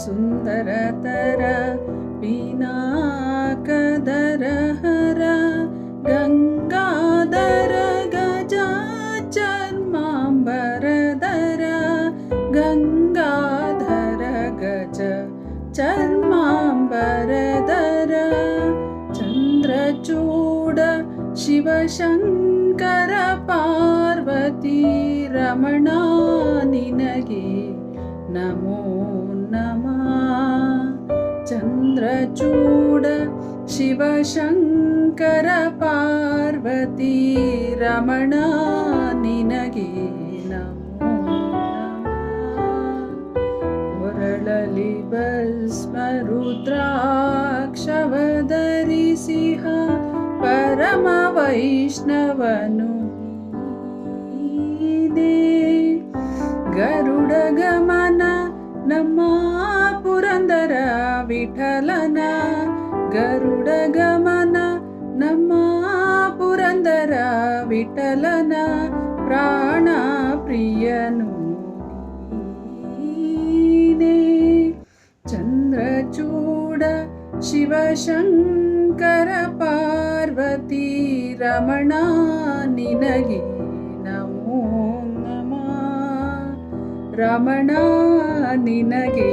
ಸುಂದರತರ ಪಿನಾಕದರ ಹರ ಗಂಗಾಧರ ಗಜ ಚರ್ಮಾಂಬರಧರ ಗಂಗಾಧರ ಗಜ ಚರ್ಮಾಂಬರಧರ ಚಂದ್ರಚೂಡ ಶಿವಶಂಕರ ಪಾರ್ವತಿ ರಮಣ ನಿನಗೆ ನಮೋ ನಮಃ. ಚಂದ್ರಚೂಡ ಶಿವಶಂಕರ ಪಾರ್ವತಿ ರಮಣ ನಿನಗೆ ನಮೋ ನಮಃ. ಕೊರಳಲಿ ಭಸ್ಮ ರುದ್ರಾಕ್ಷವಧರಿಸಿಹ ಪರಮ ವೈಷ್ಣವನು ನೀನೇ. ಗರುಡ ಗಮನ ನಮ್ಮ ಪುರಂದರ ವಿಠಲನ ಗರುಡ ಗಮನ ನಮ್ಮ ಪುರಂದರ ವಿಠಲನ ಪ್ರಾಣ ಪ್ರಿಯನು ನೀನೇ. ಚಂದ್ರಚೂಡ ಶಿವಶಂಕರ ಪಾರ್ವತಿ ರಮಣ ನಿನಗೆ ನಮೋ ನಮಃ. ರಮಣ ನಿನಗೆ